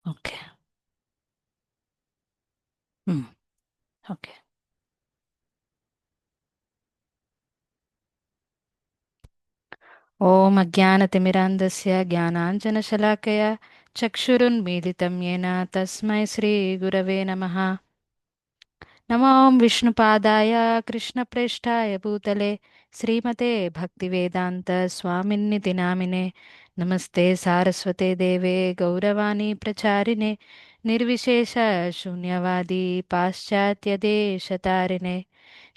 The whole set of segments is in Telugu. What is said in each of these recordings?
ఓకే. హ్మ్. ఓకే. ఓం అజ్ఞానతిమిరాంధస్య జ్ఞానాంజనశలాకయ చక్షురున్మీలితం येन తస్మై శ్రీగురవే నమః. నమో విష్ణుపాదాయ కృష్ణప్రేష్ఠాయ భూతలే శ్రీమతే భక్తివేదాంత స్వామిన్నితి నామినే. నమస్తే సారస్వతే దేవే గౌరవాణి ప్రచారిణే నిర్విశేష శూన్యవాది పాశ్చాత్యదేశతారిణే.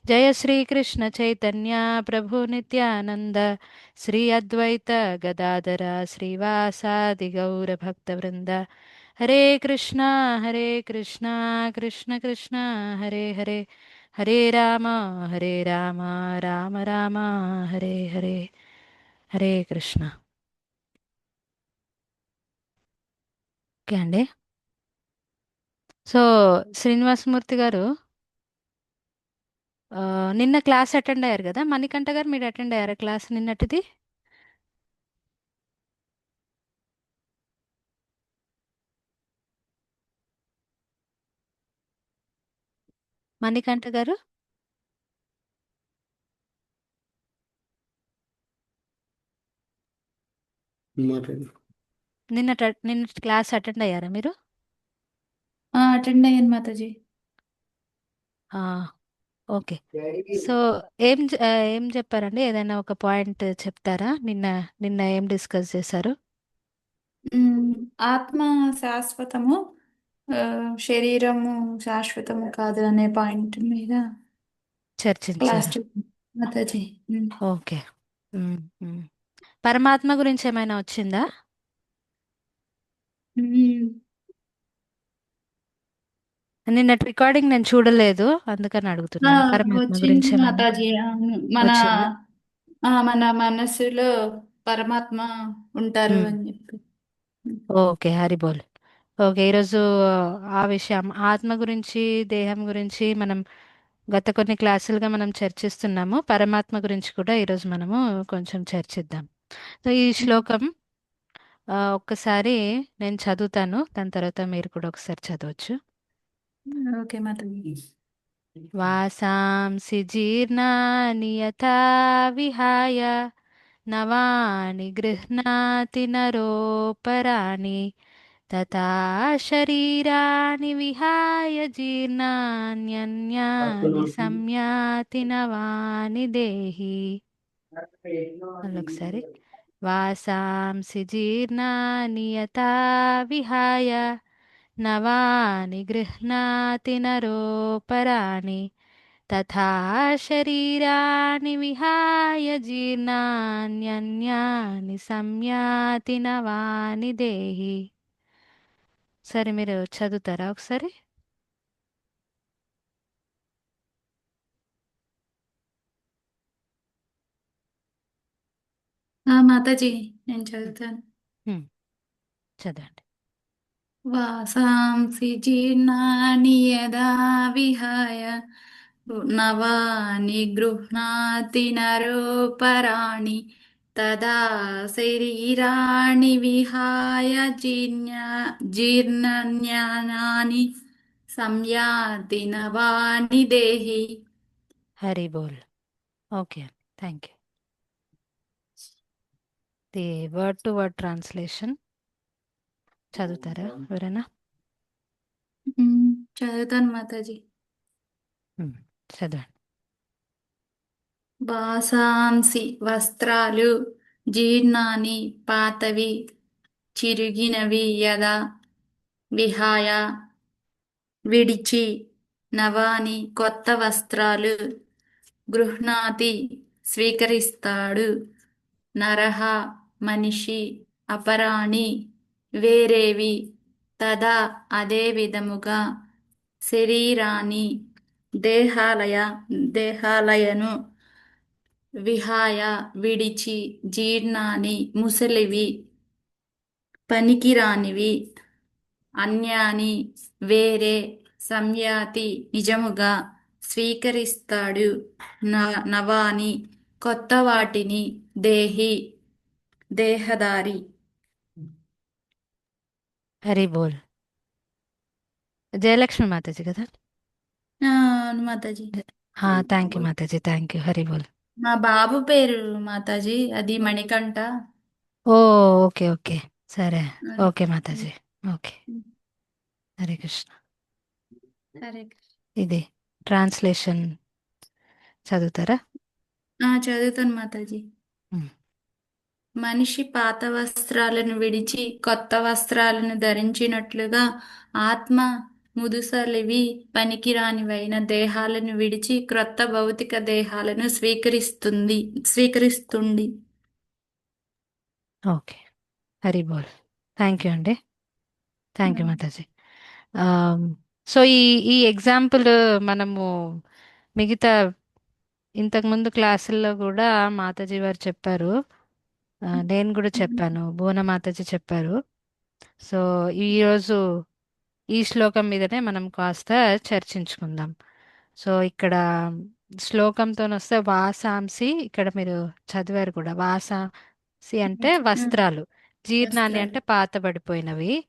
జయ శ్రీకృష్ణ చైతన్య ప్రభు నిత్యానంద శ్రీ అద్వైత గదాధర శ్రీవాసాది గౌర భక్తవృంద. హరే కృష్ణ కృష్ణ కృష్ణ హరే హరే, హరే రామ రామ రామ హరే హరే. హరే కృష్ణ. ఓకే అండి. సో శ్రీనివాసమూర్తి గారు, నిన్న క్లాస్ అటెండ్ అయ్యారు కదా మణికంఠ గారు, మీరు అటెండ్ అయ్యారా క్లాస్ నిన్నటిది? మణికంఠ గారు, మాట్లాడు. నిన్న క్లాస్ అటెండ్ అయ్యారా మీరు? అటెండ్ అయ్యాను మాతాజీ. ఆ, ఓకే. సో ఏం చెప్పారండి? ఏదైనా ఒక పాయింట్ చెప్తారా? నిన్న నిన్న ఏం డిస్కస్ చేశారు? ఉమ్, ఆత్మ శాశ్వతము, ఆ, శరీరము శాశ్వతము కాదు అనే పాయింట్ మీద క్లాస్ చర్చించారు. మాతాజీ. ఓకే. ఉమ్, ఉమ్. పరమాత్మ గురించి ఏమైనా వచ్చిందా? ఉమ్, నిన్నటి రికార్డింగ్ నేను చూడలేదు, అందుకని ఆ, అడుగుతున్నాను. పరమాత్మ వచ్చింది గురించి ఏమైనా మాతాజీ. అవును. మన వచ్చిందా? మన మనస్సులో పరమాత్మ ఉంటారు ఉమ్, అని చెప్పి. ఓకే. హరిబోల్. ఓకే. ఈరోజు ఆ విషయం ఆత్మ గురించి, దేహం గురించి మనం గత కొన్ని క్లాసులుగా మనం చర్చిస్తున్నాము. పరమాత్మ గురించి కూడా ఈరోజు మనము కొంచెం చర్చిద్దాం. సో ఈ శ్లోకం ఒక్కసారి నేను చదువుతాను, దాని తర్వాత మీరు కూడా ఒకసారి చదవచ్చు. ఓకే మాతాజీ. వాసాంసి జీర్ణాని యథా విహాయ నవాని గృహ్ణాతి నరోపరాణి తథా శరీరాని విహాయ జీర్ణాన్యన్యాని సంయాతి నవాని దేహి. మళ్ళొకసారి. వాసాంసి జీర్ణాని యథా విహాయ నవాని గృహ్ణాతి నరోపరాణి తథా శరీరాని విహాయ జీర్ణాన్యన్యాని సంయాతి నవాని దేహి. సరే, మీరు చదువుతారా ఒకసారి? మాతాజీ, నేను చదువుతాను. హ్మ్, చదవండి. వాసాంసి జీర్ణాని యదా విహాయ నవాని గృహ్ణాతి నరోపరాణి తదా శరీరాణి విహాయ జీర్ణన్యాని సంయాతి నవాని దేహి. హరి బోల్. Okay, thank you. The word to word translation చదువుతారా ఎవరైనా? చదువుతాను మాతాజీ. హ్మ్, చదవండి. వాసాంసి వస్త్రాలు, జీర్ణాని పాతవి, చిరిగినవి యదా విహాయ విడిచి, నవాని కొత్త వస్త్రాలు, గృహ్ణాతి స్వీకరిస్తాడు, నరహ మనిషి, అపరాణి వేరేవి, తదా అదే విధముగా, శరీరాన్ని దేహాలయను విహాయ విడిచి, జీర్ణాని ముసలివి, పనికిరానివి, అన్యాని వేరే, సంయాతి నిజముగా స్వీకరిస్తాడు, నవాని కొత్త వాటిని, దేహి దేహదారి. హరి బోల్. జయలక్ష్మి మాతాజీ కదా? అవును Mataji. Thank you Mataji, thank you, Hari బోల్. మా బాబు పేరు మాతాజీ, అది మణికంఠ. ఓ, ఓకే ఓకే, సరే. అది. ఓకే మాతాజీ. ఓకే. హరే కృష్ణ. సరే. ఇది ట్రాన్స్లేషన్ చదువుతారా? చదువుతాను మాతాజీ. ఉమ్. మనిషి పాత వస్త్రాలను విడిచి కొత్త వస్త్రాలను ధరించినట్లుగా ఆత్మ ముదుసలివి పనికిరానివైన దేహాలను విడిచి క్రొత్త భౌతిక దేహాలను స్వీకరిస్తుంది. ఓకే, హరి బోల్. థ్యాంక్ యూ అండి. Thank you Mataji. సో ఈ ఈ ఎగ్జాంపుల్ మనము మిగతా ఇంతకుముందు క్లాసుల్లో కూడా మాతాజీ వారు చెప్పారు. నేను కూడా చెప్పాను, భువన మాతాజీ చెప్పారు. సో ఈరోజు ఈ శ్లోకం మీదనే మనం కాస్త చర్చించుకుందాం. సో ఇక్కడ శ్లోకంతో వస్తే వాసాంసి, ఇక్కడ మీరు చదివారు కూడా, వాసాంసి అంటే వస్త్రాలు, జీర్ణాన్ని వస్త్రాలు. అంటే పాతబడిపోయినవి.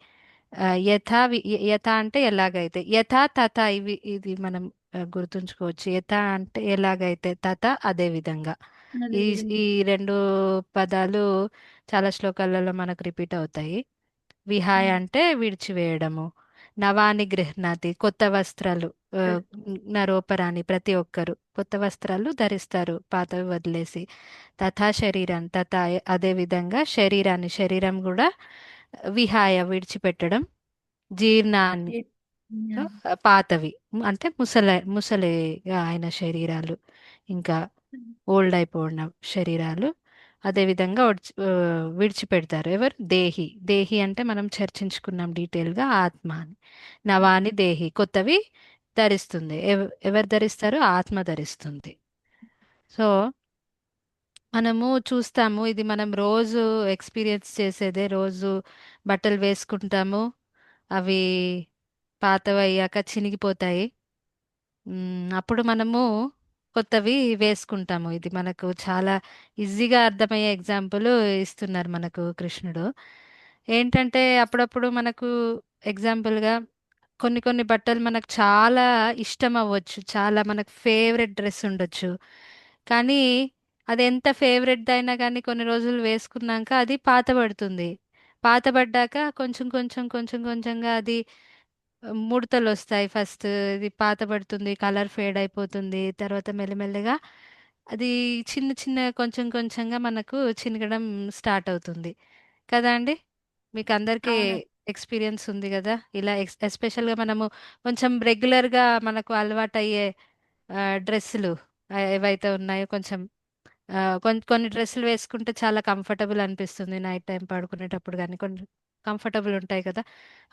యథా అంటే ఎలాగైతే, యథా తథా, ఇది మనం గుర్తుంచుకోవచ్చు. యథా అంటే ఎలాగైతే, తథ అదే విధంగా. అదే ఈ విధంగా. ఈ రెండు పదాలు చాలా శ్లోకాలలో మనకు రిపీట్ అవుతాయి. విహాయ అంటే విడిచివేయడము. నవాని గృహ్ణాతి, కొత్త వస్త్రాలు. ఆ, నరోపరాని, ప్రతి ఒక్కరు కొత్త వస్త్రాలు ధరిస్తారు పాతవి వదిలేసి. తథా శరీరం, తథా అదే విధంగా శరీరాన్ని, శరీరం కూడా విహాయ విడిచిపెట్టడం. జీర్ణాన్ని పాతవి అంటే ముసలిగా అయిన శరీరాలు, ఇంకా ఓల్డ్ అయిపోయిన శరీరాలు. అదే విధంగా విడిచిపెడతారు. ఎవరు? దేహి. దేహి అంటే మనం చర్చించుకున్నాం డీటెయిల్గా, ఆత్మ అని. నవాని దేహి, కొత్తవి ధరిస్తుంది. ఎవరు ధరిస్తారు? ఆత్మ ధరిస్తుంది. సో మనము చూస్తాము, ఇది మనం రోజు ఎక్స్పీరియన్స్ చేసేదే. రోజు బట్టలు వేసుకుంటాము, అవి పాతవి అయ్యాక చినిగిపోతాయి. అప్పుడు మనము కొత్తవి వేసుకుంటాము. ఇది మనకు చాలా ఈజీగా అర్థమయ్యే ఎగ్జాంపుల్ ఇస్తున్నారు మనకు కృష్ణుడు. ఏంటంటే అప్పుడప్పుడు మనకు ఎగ్జాంపుల్గా కొన్ని కొన్ని బట్టలు మనకు చాలా ఇష్టం అవ్వచ్చు, చాలా మనకు ఫేవరెట్ డ్రెస్ ఉండొచ్చు. కానీ అది ఎంత ఫేవరెట్ అయినా కానీ కొన్ని రోజులు వేసుకున్నాక అది పాతబడుతుంది. పాతబడ్డాక కొంచెం కొంచెం కొంచెం కొంచెంగా అది ముడతలు వస్తాయి. ఫస్ట్ ఇది పాతబడుతుంది, కలర్ ఫేడ్ అయిపోతుంది, తర్వాత మెల్లిమెల్లిగా అది చిన్న చిన్న కొంచెం కొంచెంగా మనకు చినగడం స్టార్ట్ అవుతుంది కదా అండి. మీకు అందరికీ అవును. ఎక్స్పీరియన్స్ ఉంది కదా ఇలా. ఎస్పెషల్గా మనము కొంచెం రెగ్యులర్గా మనకు అలవాటు అయ్యే డ్రెస్సులు ఏవైతే ఉన్నాయో, కొంచెం కొన్ని కొన్ని డ్రెస్సులు వేసుకుంటే చాలా కంఫర్టబుల్ అనిపిస్తుంది, నైట్ టైం పడుకునేటప్పుడు కానీ కొన్ని కంఫర్టబుల్ ఉంటాయి కదా.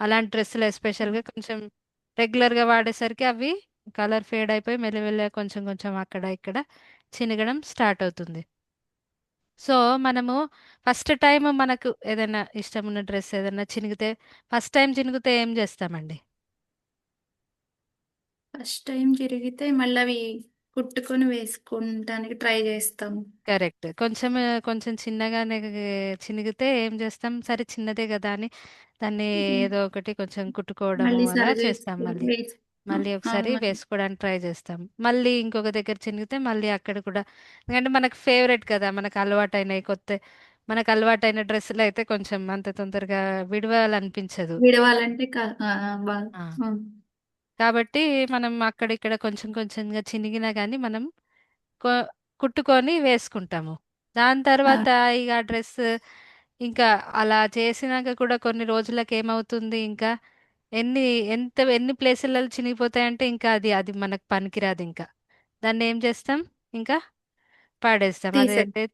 అలాంటి డ్రెస్సులు ఎస్పెషల్గా కొంచెం రెగ్యులర్గా వాడేసరికి అవి కలర్ ఫేడ్ అయిపోయి మెల్లిమెల్లిగా కొంచెం కొంచెం అక్కడ ఇక్కడ చినగడం స్టార్ట్ అవుతుంది. సో మనము ఫస్ట్ టైం మనకు ఏదైనా ఇష్టం ఉన్న డ్రెస్ ఏదైనా చినిగితే, ఫస్ట్ టైం చినిగితే ఏం చేస్తామండి? ఫస్ట్ టైం జరిగితే మళ్ళీ అవి కుట్టుకొని వేసుకుంటానికి ట్రై చేస్తాము. కరెక్ట్. కొంచెం కొంచెం చిన్నగానే చినిగితే ఏం చేస్తాం? సరే చిన్నదే కదా అని దాన్ని ఏదో ఒకటి కొంచెం కుట్టుకోవడము మళ్ళీ అలా సరి చేస్తాం. చేసుకొని మళ్ళీ వేసుకుంటాం. మళ్ళీ ఒకసారి అవును. వేసుకోవడానికి ట్రై చేస్తాం. మళ్ళీ ఇంకొక దగ్గర చినిగితే మళ్ళీ అక్కడ కూడా, ఎందుకంటే మనకు ఫేవరెట్ కదా, మనకు అలవాటైనవి కొత్త, మనకు అలవాటైన డ్రెస్సులు అయితే కొంచెం అంత తొందరగా విడవాలనిపించదు. విడవాలంటే బాగా. ఆ, అవును. కాబట్టి మనం అక్కడిక్కడ కొంచెం కొంచెంగా చినిగినా కానీ మనం కొ- కుట్టుకొని వేసుకుంటాము. దాని తర్వాత ఇక డ్రెస్ ఇంకా అలా చేసినాక కూడా కొన్ని రోజులకు ఏమవుతుంది, ఇంకా ఎన్ని ఎన్ని ప్లేసులలో చినిగిపోతాయంటే ఇంకా అది అది మనకు పనికిరాదు ఇంకా. దాన్ని ఏం చేస్తాం? ఇంకా పాడేస్తాం. తీసే. అదేంటే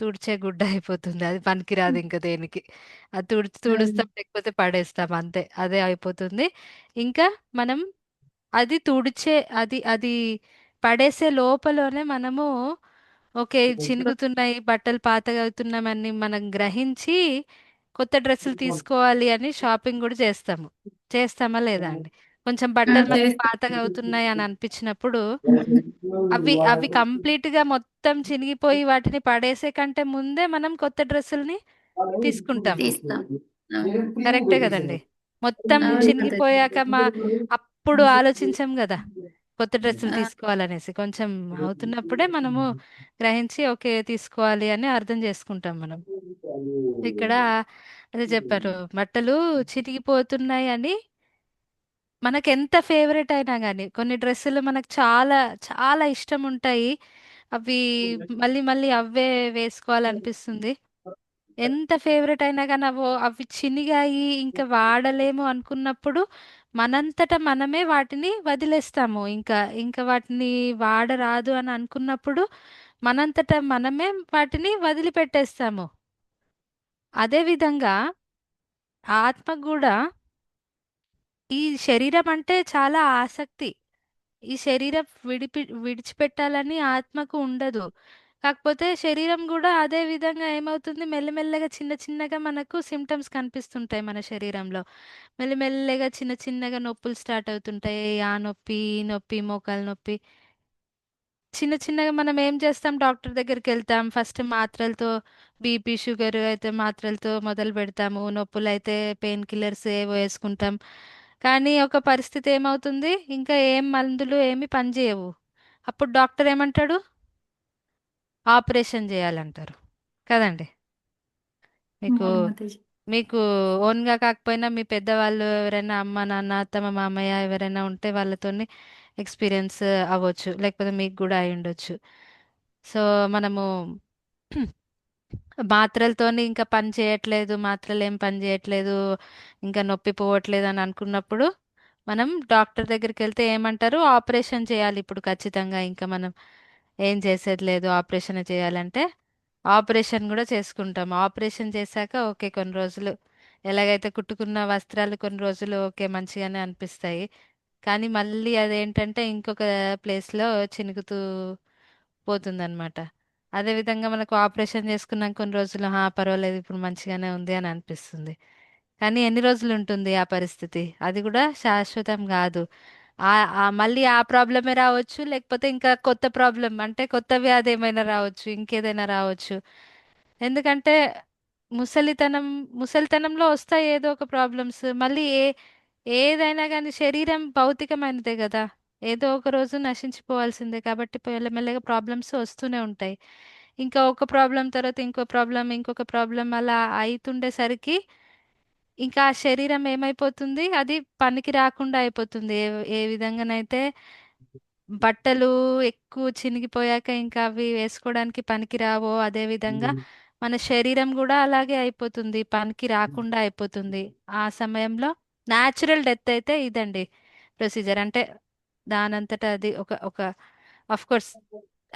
తుడిచే గుడ్డ అయిపోతుంది, అది పనికిరాదు ఇంకా దేనికి. అది అవును. తుడుస్తాం, లేకపోతే పడేస్తాం, అంతే, అదే అయిపోతుంది. ఇంకా మనం అది తుడిచే, అది అది పడేసే లోపలనే మనము ఓకే చినుగుతున్నాయి, బట్టలు పాతగా అవుతున్నామని మనం గ్రహించి కొత్త డ్రెస్సులు తీసుకోవాలి అని షాపింగ్ కూడా చేస్తాము. చేస్తామా లేదా అండి? కొంచెం బట్టలు మనకి చేస్తాం. పాతగా అవుతున్నాయి అని అనిపించినప్పుడు అవి అవి కంప్లీట్ గా మొత్తం చినిగిపోయి వాటిని పడేసే కంటే ముందే మనం కొత్త డ్రెస్సుల్ని తీసుకుంటాము. తీస్తాం. అవును. కరెక్టే కదండి. మొత్తం అవును మాతాజీ. చినిగిపోయాక అప్పుడు ఆలోచించాం కదా కొత్త డ్రెస్సులు ఆ, తీసుకోవాలనేసి. కొంచెం అవుతున్నప్పుడే మనము గ్రహించి ఓకే తీసుకోవాలి అని అర్థం చేసుకుంటాం మనం. ఇక్కడ అదే చెప్పారు, బట్టలు చిరిగిపోతున్నాయి అని. మనకి ఎంత ఫేవరెట్ అయినా కానీ కొన్ని డ్రెస్సులు మనకు చాలా చాలా ఇష్టం ఉంటాయి. అవి మళ్ళీ మళ్ళీ అవే వేసుకోవాలనిపిస్తుంది. ఎంత ఫేవరెట్ అయినా కానీ అవి చినిగాయి ఇంకా వాడలేము అనుకున్నప్పుడు మనంతట మనమే వాటిని వదిలేస్తాము. ఇంకా ఇంకా వాటిని వాడరాదు అని అనుకున్నప్పుడు మనంతట మనమే వాటిని వదిలిపెట్టేస్తాము. అదే విధంగా ఆత్మ కూడా, ఈ శరీరం అంటే చాలా ఆసక్తి. ఈ శరీరం విడిచిపెట్టాలని ఆత్మకు ఉండదు. కాకపోతే శరీరం కూడా అదే విధంగా ఏమవుతుంది, మెల్లమెల్లగా చిన్న చిన్నగా మనకు సిమ్టమ్స్ కనిపిస్తుంటాయి మన శరీరంలో. మెల్లమెల్లగా చిన్న చిన్నగా నొప్పులు స్టార్ట్ అవుతుంటాయి. ఆ నొప్పి, ఈ నొప్పి, మోకాలు నొప్పి. చిన్న చిన్నగా మనం ఏం చేస్తాం, డాక్టర్ దగ్గరికి వెళ్తాం. ఫస్ట్ మాత్రలతో, బీపీ షుగర్ అయితే మాత్రలతో మొదలు పెడతాము. నొప్పులు అయితే పెయిన్ కిల్లర్స్ ఏవో వేసుకుంటాం. కానీ ఒక పరిస్థితి ఏమవుతుంది, ఇంకా ఏం మందులు ఏమి పనిచేయవు. అప్పుడు డాక్టర్ ఏమంటాడు, ఆపరేషన్ చేయాలంటారు కదండి. మీకు అవును మాతాజీ. మీకు ఓన్గా కాకపోయినా మీ పెద్దవాళ్ళు ఎవరైనా అమ్మ నాన్న అత్తమ్మ మామయ్య ఎవరైనా ఉంటే వాళ్ళతోని ఎక్స్పీరియన్స్ అవ్వచ్చు, లేకపోతే మీకు కూడా అయి ఉండొచ్చు. సో మనము మాత్రలతోని ఇంకా పని చేయట్లేదు, మాత్రలు ఏం పని చేయట్లేదు, ఇంకా నొప్పి పోవట్లేదు అని అనుకున్నప్పుడు మనం డాక్టర్ దగ్గరికి వెళ్తే ఏమంటారు, ఆపరేషన్ చేయాలి ఇప్పుడు ఖచ్చితంగా, ఇంకా మనం ఏం చేసేది లేదు, ఆపరేషన్ చేయాలంటే ఆపరేషన్ కూడా చేసుకుంటాం. ఆపరేషన్ చేశాక ఓకే కొన్ని రోజులు ఎలాగైతే కుట్టుకున్న వస్త్రాలు కొన్ని రోజులు ఓకే మంచిగానే అనిపిస్తాయి. కానీ మళ్ళీ అదేంటంటే ఇంకొక ప్లేస్లో చినుకుతూ పోతుందన్నమాట. అదే విధంగా మనకు ఆపరేషన్ చేసుకున్నాక కొన్ని రోజులు పర్వాలేదు ఇప్పుడు మంచిగానే ఉంది అని అనిపిస్తుంది. కానీ ఎన్ని రోజులు ఉంటుంది ఆ పరిస్థితి, అది కూడా శాశ్వతం కాదు. ఆ మళ్ళీ ఆ ప్రాబ్లమే రావచ్చు, లేకపోతే ఇంకా కొత్త ప్రాబ్లం అంటే కొత్త వ్యాధి ఏమైనా రావచ్చు, ఇంకేదైనా రావచ్చు. ఎందుకంటే ముసలితనం ముసలితనంలో వస్తాయి ఏదో ఒక ప్రాబ్లమ్స్. మళ్ళీ ఏదైనా కానీ శరీరం భౌతికమైనదే కదా, ఏదో ఒక రోజు నశించిపోవాల్సిందే. కాబట్టి మెల్లమెల్లగా ప్రాబ్లమ్స్ వస్తూనే ఉంటాయి. ఇంకా ఒక ప్రాబ్లం తర్వాత ఇంకో ప్రాబ్లం, ఇంకొక ప్రాబ్లం అలా అవుతుండేసరికి ఇంకా ఆ శరీరం ఏమైపోతుంది, అది పనికి రాకుండా అయిపోతుంది. ఏ విధంగానైతే బట్టలు ఎక్కువ చినిగిపోయాక ఇంకా అవి వేసుకోవడానికి పనికి రావో, అదే విధంగా మన శరీరం కూడా అలాగే అయిపోతుంది, పనికి రాకుండా అయిపోతుంది. ఆ సమయంలో న్యాచురల్ డెత్ అయితే ఇదండి ప్రొసీజర్. అంటే దానంతట అది ఒక ఒక అఫ్ కోర్స్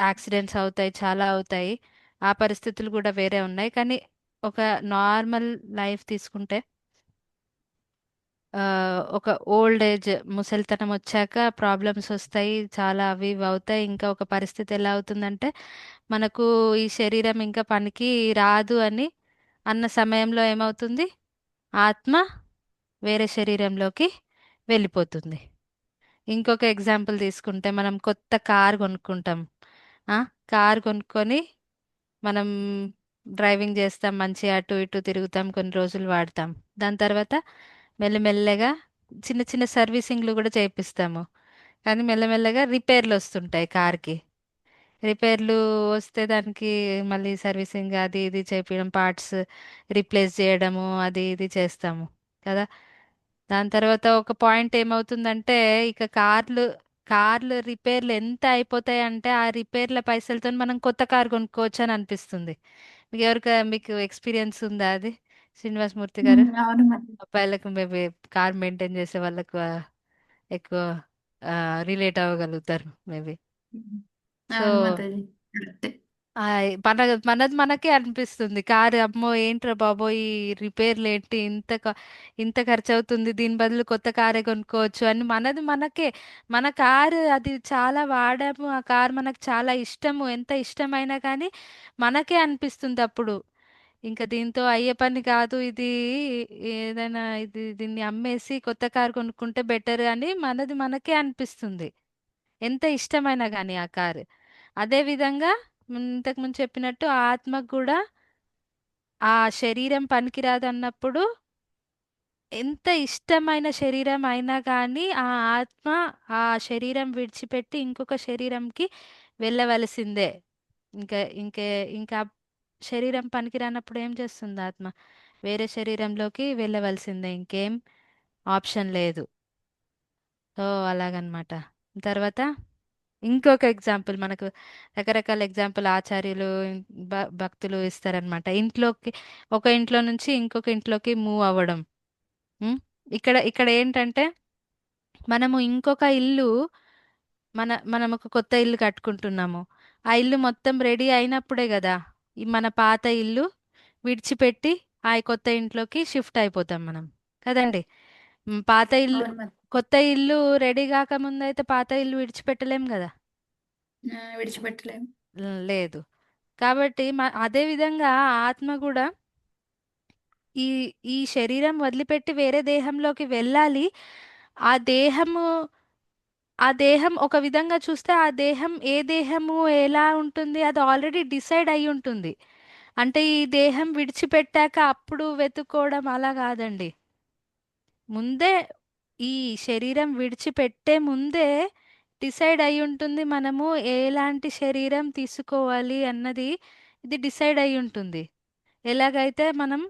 యాక్సిడెంట్స్ అవుతాయి, చాలా అవుతాయి. ఆ పరిస్థితులు కూడా వేరే ఉన్నాయి. కానీ ఒక నార్మల్ లైఫ్ తీసుకుంటే ఆ, ఒక ఓల్డ్ ఏజ్ ముసలితనం వచ్చాక ప్రాబ్లమ్స్ వస్తాయి, చాలా అవి ఇవి అవుతాయి. ఇంకా ఒక పరిస్థితి ఎలా అవుతుందంటే మనకు ఈ శరీరం ఇంకా పనికి రాదు అని అన్న సమయంలో ఏమవుతుంది, ఆత్మ వేరే శరీరంలోకి వెళ్ళిపోతుంది. ఇంకొక ఎగ్జాంపుల్ తీసుకుంటే మనం కొత్త కార్ కొనుక్కుంటాం. ఆ కార్ కొనుక్కొని మనం డ్రైవింగ్ చేస్తాం, మంచిగా అటు ఇటు తిరుగుతాం, కొన్ని రోజులు వాడతాం. దాని తర్వాత మెల్లమెల్లగా చిన్న చిన్న సర్వీసింగ్లు కూడా చేపిస్తాము. కానీ మెల్లమెల్లగా రిపేర్లు వస్తుంటాయి కార్కి. రిపేర్లు వస్తే దానికి మళ్ళీ సర్వీసింగ్ అది ఇది చేపించడం, పార్ట్స్ రీప్లేస్ చేయడము అది ఇది చేస్తాము కదా. దాని తర్వాత ఒక పాయింట్ ఏమవుతుందంటే ఇక కార్లు రిపేర్లు ఎంత అయిపోతాయి అంటే ఆ రిపేర్ల పైసలతో మనం కొత్త కార్ కొనుక్కోవచ్చు అని అనిపిస్తుంది. మీకు ఎక్స్పీరియన్స్ ఉందా అది, శ్రీనివాసమూర్తి గారు? అవును మాతాజీ. అబ్బాయిలకు మేబీ కార్ మెయింటైన్ చేసే వాళ్ళకు ఎక్కువ రిలేట్ అవ్వగలుగుతారు మేబీ. సో అవును మాతాజీ. కరెక్టే. మనది మనకే అనిపిస్తుంది, కారు అమ్మో ఏంట్రా బాబో ఈ రిపేర్లు ఏంటి, ఇంత ఖర్చు అవుతుంది, దీని బదులు కొత్త కారే కొనుక్కోవచ్చు అని మనది మనకే. మన కారు అది చాలా వాడాము, ఆ కారు మనకు చాలా ఇష్టము, ఎంత ఇష్టమైనా కానీ మనకే అనిపిస్తుంది అప్పుడు ఇంకా దీంతో అయ్యే పని కాదు ఇది, ఏదైనా దీన్ని అమ్మేసి కొత్త కారు కొనుక్కుంటే బెటర్ అని మనది మనకే అనిపిస్తుంది, ఎంత ఇష్టమైనా కానీ ఆ కారు. అదే విధంగా ఇంతకు ముందు చెప్పినట్టు ఆత్మకు కూడా ఆ శరీరం పనికిరాదు అన్నప్పుడు ఎంత ఇష్టమైన శరీరం అయినా కానీ ఆ ఆత్మ ఆ శరీరం విడిచిపెట్టి ఇంకొక శరీరంకి వెళ్ళవలసిందే. ఇంకా ఇంకే ఇంకా శరీరం పనికిరానప్పుడు ఏం చేస్తుంది ఆత్మ? వేరే శరీరంలోకి వెళ్ళవలసిందే, ఇంకేం ఆప్షన్ లేదు. సో అలాగనమాట. తర్వాత ఇంకొక ఎగ్జాంపుల్ మనకు రకరకాల ఎగ్జాంపుల్ ఆచార్యులు భక్తులు ఇస్తారనమాట. ఇంట్లోకి ఒక ఇంట్లో నుంచి ఇంకొక ఇంట్లోకి మూవ్ అవ్వడం. ఉమ్, ఇక్కడ ఇక్కడ ఏంటంటే మనము ఇంకొక ఇల్లు మనం ఒక కొత్త ఇల్లు కట్టుకుంటున్నాము. ఆ ఇల్లు మొత్తం రెడీ అయినప్పుడే కదా ఈ మన పాత ఇల్లు విడిచిపెట్టి ఆ కొత్త ఇంట్లోకి షిఫ్ట్ అయిపోతాం మనం, కదండి. పాత ఇల్లు, అవును మరి. కొత్త ఇల్లు రెడీ కాకముందు అయితే పాత ఇల్లు విడిచిపెట్టలేం కదా. విడిచిపెట్టలేము. లేదు. కాబట్టి అదే విధంగా ఆత్మ కూడా ఈ ఈ శరీరం వదిలిపెట్టి వేరే దేహంలోకి వెళ్ళాలి. ఆ దేహము ఆ దేహం ఒక విధంగా చూస్తే ఆ దేహం ఏ దేహము ఎలా ఉంటుంది అది ఆల్రెడీ డిసైడ్ అయి ఉంటుంది. అంటే ఈ దేహం విడిచిపెట్టాక అప్పుడు వెతుక్కోవడం అలా కాదండి. ముందే ఈ శరీరం విడిచిపెట్టే ముందే డిసైడ్ అయి ఉంటుంది మనము ఎలాంటి శరీరం తీసుకోవాలి అన్నది. ఇది డిసైడ్ అయి ఉంటుంది. ఎలాగైతే మనం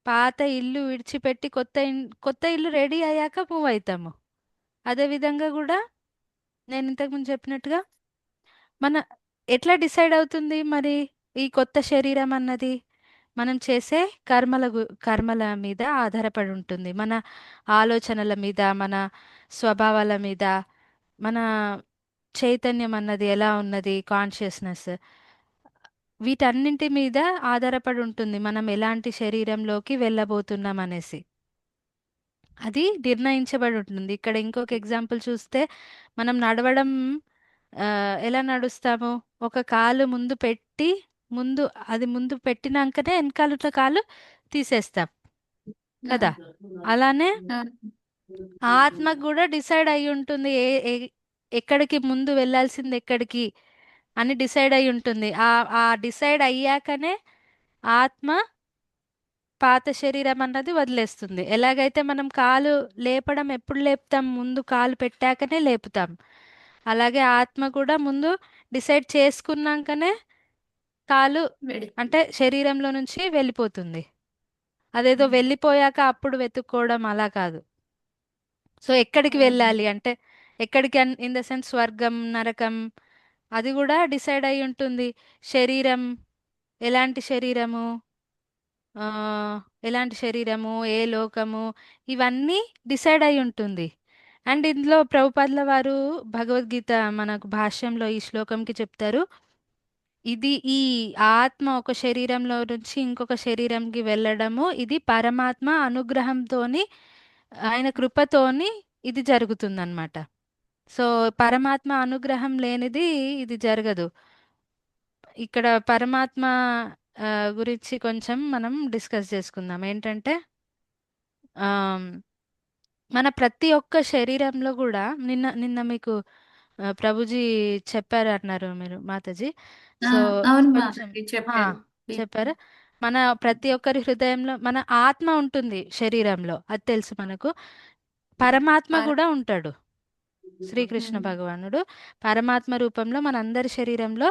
పాత ఇల్లు విడిచిపెట్టి కొత్త ఇల్లు రెడీ అయ్యాక మూవ్ అవుతాము. అదే విధంగా కూడా నేను ఇంతకుముందు చెప్పినట్టుగా మన ఎట్లా డిసైడ్ అవుతుంది మరి ఈ కొత్త శరీరం అన్నది? మనం చేసే కర్మల మీద ఆధారపడి ఉంటుంది. మన ఆలోచనల మీద, మన స్వభావాల మీద, మన చైతన్యం అన్నది ఎలా ఉన్నది, కాన్షియస్నెస్, వీటన్నింటి మీద ఆధారపడి ఉంటుంది మనం ఎలాంటి శరీరంలోకి వెళ్ళబోతున్నాం అనేసి. అది నిర్ణయించబడి ఉంటుంది. ఇక్కడ ఇంకొక ఎగ్జాంపుల్ చూస్తే మనం నడవడం ఆ, ఎలా నడుస్తాము? ఒక కాలు ముందు పెట్టి ముందు అది ముందు పెట్టినాకనే వెనకాల కాలు తీసేస్తాం కదా. అలానే అవును. ఆత్మకు కూడా డిసైడ్ అయి ఉంటుంది ఎక్కడికి ముందు వెళ్ళాల్సింది ఎక్కడికి అని డిసైడ్ అయి ఉంటుంది. ఆ డిసైడ్ అయ్యాకనే ఆత్మ పాత శరీరం అన్నది వదిలేస్తుంది. ఎలాగైతే మనం కాలు లేపడం ఎప్పుడు లేపుతాం? ముందు కాలు పెట్టాకనే లేపుతాం. అలాగే ఆత్మ కూడా ముందు డిసైడ్ చేసుకున్నాకనే కాలు వెడి అంటే శరీరంలో నుంచి వెళ్ళిపోతుంది. అదేదో వెళ్ళిపోయాక అప్పుడు వెతుక్కోవడం అలా కాదు. సో ఎక్కడికి వెళ్ళాలి అంటే ఎక్కడికి ఇన్ ద సెన్స్ స్వర్గం, నరకం, అది కూడా డిసైడ్ అయి ఉంటుంది. శరీరం, ఎలాంటి శరీరము, ఆ, ఎలాంటి శరీరము, ఏ లోకము, ఇవన్నీ డిసైడ్ అయి ఉంటుంది. అండ్ ఇందులో ప్రభుపాదుల వారు భగవద్గీత మనకు భాష్యంలో ఈ శ్లోకంకి చెప్తారు. ఇది ఈ ఆత్మ ఒక శరీరంలో నుంచి ఇంకొక శరీరంకి వెళ్ళడము ఇది పరమాత్మ అనుగ్రహంతోని, ఆయన కృపతోని ఇది జరుగుతుందన్నమాట. సో పరమాత్మ అనుగ్రహం లేనిది ఇది జరగదు. ఇక్కడ పరమాత్మ ఆ, గురించి కొంచెం మనం డిస్కస్ చేసుకుందాం. ఏంటంటే ఆమ్, మన ప్రతి ఒక్క శరీరంలో కూడా నిన్న నిన్న మీకు ప్రభుజీ చెప్పారు అన్నారు మీరు మాతాజీ. ఆ, సో అవును కొంచెం మాధవి ఆ, చెప్పారు. చెప్పారు. మన ప్రతి ఒక్కరి హృదయంలో మన ఆత్మ ఉంటుంది శరీరంలో, అది తెలుసు మనకు. పరమాత్మ పర కూడా ఉంటాడు. శ్రీకృష్ణ భగవానుడు పరమాత్మ రూపంలో మనందరి శరీరంలో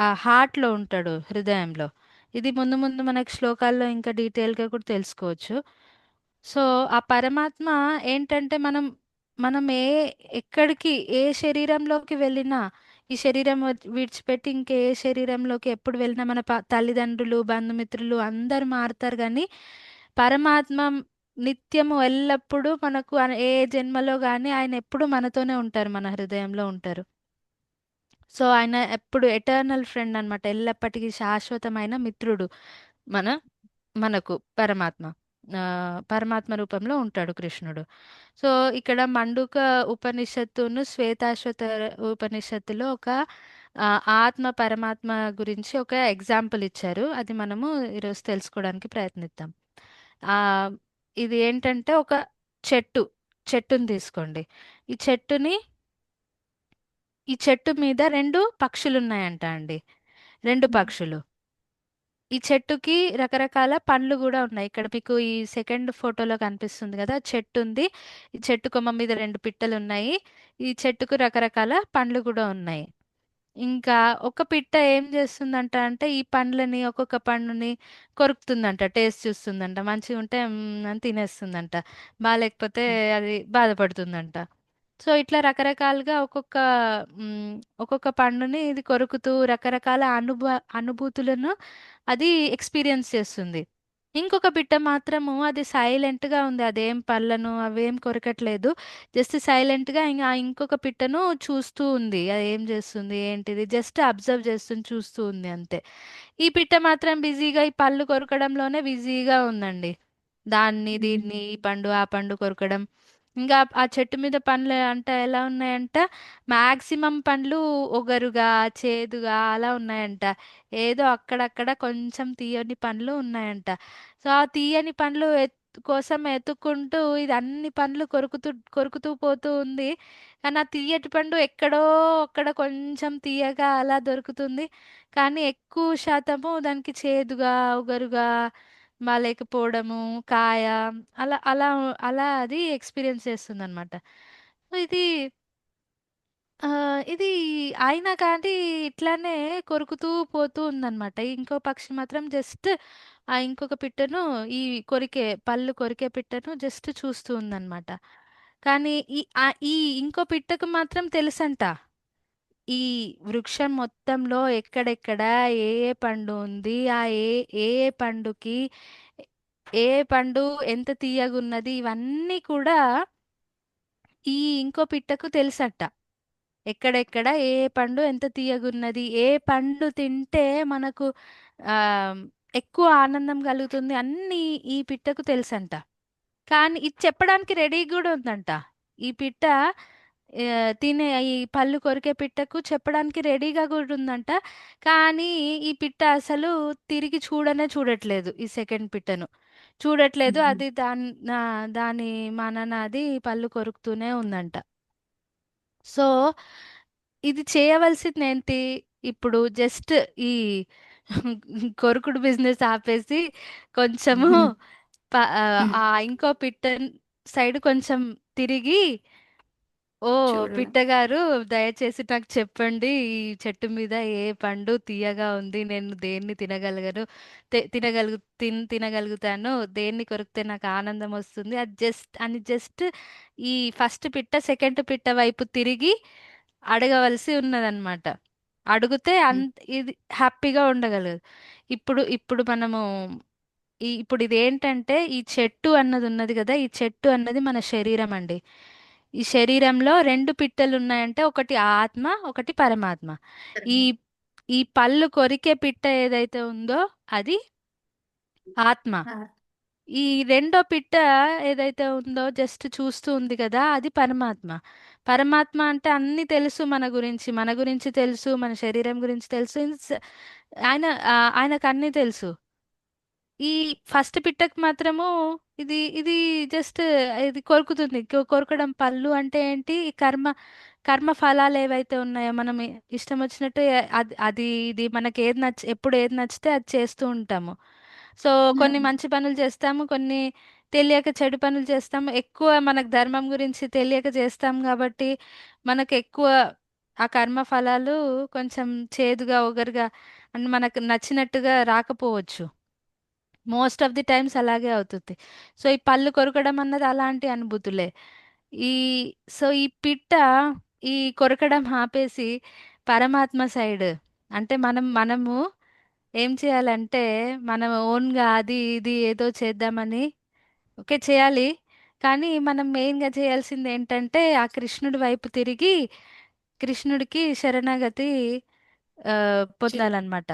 ఆ హార్ట్లో ఉంటాడు, హృదయంలో. ఇది ముందు ముందు మనకి శ్లోకాల్లో ఇంకా డీటెయిల్గా కూడా తెలుసుకోవచ్చు. సో ఆ పరమాత్మ ఏంటంటే మనం ఎక్కడికి ఏ శరీరంలోకి వెళ్ళినా, ఈ శరీరం విడిచిపెట్టి ఇంకే శరీరంలోకి ఎప్పుడు వెళ్ళినా మన తల్లిదండ్రులు, బంధుమిత్రులు అందరు మారుతారు కానీ పరమాత్మ నిత్యము ఎల్లప్పుడూ మనకు ఏ జన్మలో కానీ ఆయన ఎప్పుడు మనతోనే ఉంటారు, మన హృదయంలో ఉంటారు. సో ఆయన ఎప్పుడు ఎటర్నల్ ఫ్రెండ్ అన్నమాట, ఎల్లప్పటికీ శాశ్వతమైన మిత్రుడు మన మనకు పరమాత్మ. ఆ, పరమాత్మ రూపంలో ఉంటాడు కృష్ణుడు. సో ఇక్కడ మండుక ఉపనిషత్తును శ్వేతాశ్వత ఉపనిషత్తులో ఒక ఆ, ఆత్మ పరమాత్మ గురించి ఒక ఎగ్జాంపుల్ ఇచ్చారు. అది మనము ఈరోజు తెలుసుకోవడానికి ప్రయత్నిద్దాం. ఆ ఇది ఏంటంటే ఒక చెట్టు చెట్టుని తీసుకోండి. ఈ చెట్టుని ఈ చెట్టు మీద రెండు పక్షులు ఉన్నాయంట అండి. రెండు పక్షులు. ఈ చెట్టుకి రకరకాల పండ్లు కూడా ఉన్నాయి. ఇక్కడ మీకు ఈ సెకండ్ ఫోటోలో కనిపిస్తుంది కదా, చెట్టు ఉంది. ఈ చెట్టు కొమ్మ మీద రెండు పిట్టలు ఉన్నాయి. ఈ చెట్టుకు రకరకాల పండ్లు కూడా ఉన్నాయి. ఇంకా ఒక పిట్ట ఏం చేస్తుందంట అంటే ఈ పండ్లని, ఒక్కొక్క పండుని కొరుకుతుందంట, టేస్ట్ చూస్తుందంట. మంచిగా ఉంటే అని తినేస్తుందంట, బాగాలేకపోతే అది బాధపడుతుందంట. సో ఇట్లా రకరకాలుగా మ్, ఒక్కొక్క పండుని ఇది కొరుకుతూ రకరకాల అనుభూతులను అది ఎక్స్పీరియన్స్ చేస్తుంది. ఇంకొక బిడ్డ మాత్రము అది సైలెంట్ గా ఉంది, అదేం పళ్ళను అవేం కొరకట్లేదు. జస్ట్ సైలెంట్ గా ఇంకా ఇంకొక పిట్టను చూస్తూ ఉంది, అది ఏం చేస్తుంది ఏంటిది జస్ట్ అబ్జర్వ్ చేస్తుంది, చూస్తూ ఉంది అంతే. ఈ పిట్ట మాత్రం బిజీగా ఈ పళ్ళు కొరకడంలోనే బిజీగా ఉందండి. దాన్ని దీన్ని ఈ పండు ఆ పండు కొరకడం. ఇంకా ఆ చెట్టు మీద పండ్లు అంట ఎలా ఉన్నాయంట, మాక్సిమం పండ్లు ఒగరుగా చేదుగా అలా ఉన్నాయంట. ఏదో అక్కడక్కడ కొంచెం తీయని పండ్లు ఉన్నాయంట. సో ఆ తీయని పండ్లు కోసం ఎత్తుకుంటూ ఇది అన్ని పండ్లు కొరుకుతూ కొరుకుతూ పోతూ ఉంది. కానీ ఆ తీయటి పండు ఎక్కడో అక్కడ కొంచెం తీయగా అలా దొరుకుతుంది. కానీ ఎక్కువ శాతము దానికి చేదుగా ఒగరుగా బాలేకపోవడము, కాయ అలా అలా అలా అది ఎక్స్పీరియన్స్ చేస్తుంది అనమాట. ఇది ఇది అయినా కానీ ఇట్లానే కొరుకుతూ పోతూ ఉందన్నమాట. ఇంకో పక్షి మాత్రం జస్ట్ ఆ ఇంకొక పిట్టను, ఈ పళ్ళు కొరికే పిట్టను జస్ట్ చూస్తూ ఉందన్నమాట. కానీ ఈ ఇంకో పిట్టకు మాత్రం తెలుసంట ఈ వృక్షం మొత్తంలో ఎక్కడెక్కడ ఏ ఏ పండు ఉంది, ఆ ఏ ఏ పండుకి ఏ పండు ఎంత తీయగున్నది, ఇవన్నీ కూడా ఈ ఇంకో పిట్టకు తెలుసట. ఎక్కడెక్కడ ఏ ఏ పండు ఎంత తీయగున్నది, ఏ పండు తింటే మనకు ఆ ఎక్కువ ఆనందం కలుగుతుంది, అన్నీ ఈ పిట్టకు తెలుసంట. కానీ ఇది చెప్పడానికి రెడీ కూడా ఉందంట. ఈ పిట్ట తినే ఈ పళ్ళు కొరికే పిట్టకు చెప్పడానికి రెడీగా కూడా ఉందంట. కానీ ఈ పిట్ట అసలు తిరిగి చూడట్లేదు ఈ సెకండ్ పిట్టను. చూడట్లేదు, అది దాని మనన అది పళ్ళు కొరుకుతూనే ఉందంట. సో ఇది చేయవలసింది ఏంటి? ఇప్పుడు జస్ట్ ఈ కొరుకుడు బిజినెస్ ఆపేసి కొంచెము ఆ ఇంకో పిట్ట సైడ్ కొంచెం తిరిగి, ఓ చూడడం. పిట్టగారు దయచేసి నాకు చెప్పండి, ఈ చెట్టు మీద ఏ పండు తీయగా ఉంది, నేను దేన్ని తినగలగను, తినగలుగుతాను, దేన్ని కొరికితే నాకు ఆనందం వస్తుంది, అది జస్ట్ ఈ ఫస్ట్ పిట్ట సెకండ్ పిట్ట వైపు తిరిగి అడగవలసి ఉన్నదన్నమాట. అడిగితే ఇది హ్యాపీగా ఉండగలదు. ఇప్పుడు మనము ఇప్పుడు ఇది ఏంటంటే ఈ చెట్టు అన్నది ఉన్నది కదా, ఈ చెట్టు అన్నది మన శరీరం అండి. ఈ శరీరంలో రెండు పిట్టలు ఉన్నాయంటే, ఒకటి ఆత్మ, ఒకటి పరమాత్మ. ఈ ఈ పళ్ళు కొరికే పిట్ట ఏదైతే ఉందో అది ఆత్మ. ఆ, ఈ రెండో పిట్ట ఏదైతే ఉందో జస్ట్ చూస్తూ ఉంది కదా, అది పరమాత్మ. పరమాత్మ అంటే అన్ని తెలుసు మన గురించి తెలుసు, మన శరీరం గురించి తెలుసు. ఆయనకు అన్ని తెలుసు. ఈ ఫస్ట్ పిట్టకు మాత్రము ఇది జస్ట్ ఇది కొరుకుతుంది. కొరకడం పళ్ళు అంటే ఏంటి? ఈ కర్మ ఫలాలు ఏవైతే ఉన్నాయో మనం ఇష్టం వచ్చినట్టు అది ఇది మనకి ఎప్పుడు ఏది నచ్చితే అది చేస్తూ ఉంటాము. సో కొన్ని ఉమ్, మంచి పనులు చేస్తాము, కొన్ని తెలియక చెడు పనులు చేస్తాము. ఎక్కువ మనకు ధర్మం గురించి తెలియక చేస్తాం కాబట్టి మనకు ఎక్కువ ఆ కర్మ ఫలాలు కొంచెం చేదుగా ఒగరుగా అండ్ మనకు నచ్చినట్టుగా రాకపోవచ్చు. మోస్ట్ ఆఫ్ ది టైమ్స్ అలాగే అవుతుంది. సో ఈ పళ్ళు కొరకడం అన్నది అలాంటి అనుభూతులే. ఈ ఈ పిట్ట ఈ కొరకడం ఆపేసి పరమాత్మ సైడ్, అంటే మనము ఏం చేయాలంటే మనం ఓన్గా అది ఇది ఏదో చేద్దామని ఓకే చేయాలి. కానీ మనం మెయిన్గా చేయాల్సింది ఏంటంటే ఆ కృష్ణుడి వైపు తిరిగి కృష్ణుడికి శరణాగతి ఆ, పొందాలన్నమాట.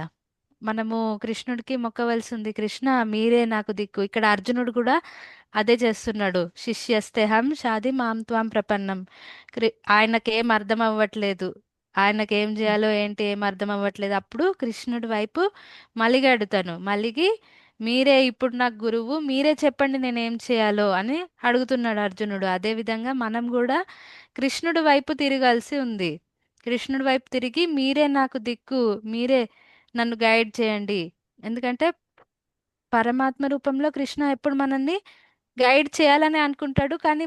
మనము కృష్ణుడికి మొక్కవలసి ఉంది, కృష్ణ మీరే నాకు దిక్కు. ఇక్కడ అర్జునుడు కూడా అదే చేస్తున్నాడు. శిష్యస్తేహం షాది మాం త్వాం ప్రపన్నం. ఆయనకేం అర్థం అవ్వట్లేదు, ఆయనకేం చేయాలో ఏంటి ఏం అర్థం అవ్వట్లేదు. అప్పుడు కృష్ణుడి వైపు మలిగాడు తను. మలిగి మీరే ఇప్పుడు నాకు గురువు, మీరే చెప్పండి నేనేం చేయాలో అని అడుగుతున్నాడు అర్జునుడు. అదే విధంగా మనం కూడా కృష్ణుడి వైపు తిరగాల్సి ఉంది. కృష్ణుడి వైపు తిరిగి మీరే నాకు దిక్కు, మీరే నన్ను గైడ్ చేయండి. ఎందుకంటే పరమాత్మ రూపంలో కృష్ణ ఎప్పుడు మనల్ని గైడ్ చేయాలని అనుకుంటాడు. కానీ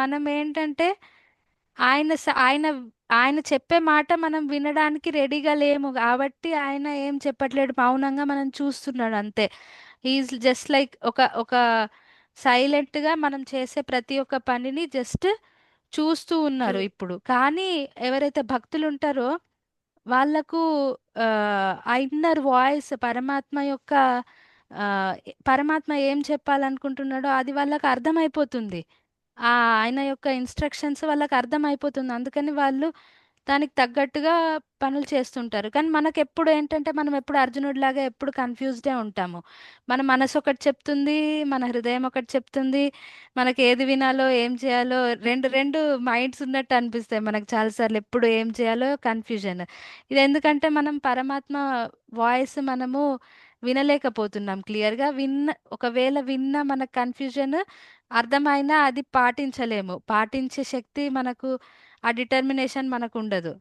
మనం ఏంటంటే ఆయన ఆయన చెప్పే మాట మనం వినడానికి రెడీగా లేము కాబట్టి ఆయన ఏం చెప్పట్లేడు, మౌనంగా మనం చూస్తున్నాడు అంతే. ఈజ్ జస్ట్ లైక్ ఒక సైలెంట్ గా మనం చేసే ప్రతి ఒక్క పనిని జస్ట్ చూస్తూ ఉన్నారు ఇప్పుడు. కానీ ఎవరైతే భక్తులు ఉంటారో వాళ్ళకు ఆ ఇన్నర్ వాయిస్ పరమాత్మ యొక్క ఆ, పరమాత్మ ఏం చెప్పాలనుకుంటున్నాడో అది వాళ్ళకి అర్థమైపోతుంది. ఆ ఆయన యొక్క ఇన్స్ట్రక్షన్స్ వాళ్ళకి అర్థమైపోతుంది. అందుకని వాళ్ళు దానికి తగ్గట్టుగా పనులు చేస్తుంటారు. కానీ మనకు ఎప్పుడు ఏంటంటే మనం ఎప్పుడు అర్జునుడిలాగా ఎప్పుడు కన్ఫ్యూజ్డే ఉంటాము. మన మనసు ఒకటి చెప్తుంది, మన హృదయం ఒకటి చెప్తుంది. మనకి ఏది వినాలో ఏం చేయాలో రెండు రెండు మైండ్స్ ఉన్నట్టు అనిపిస్తాయి మనకు చాలాసార్లు. ఎప్పుడు ఏం చేయాలో కన్ఫ్యూజన్. ఇది ఎందుకంటే మనం పరమాత్మ వాయిస్ మనము వినలేకపోతున్నాం క్లియర్గా. ఒకవేళ విన్నా మనకు కన్ఫ్యూజన్ అర్థమైనా అది పాటించలేము. పాటించే శక్తి మనకు, ఆ డిటర్మినేషన్ మనకు ఉండదు.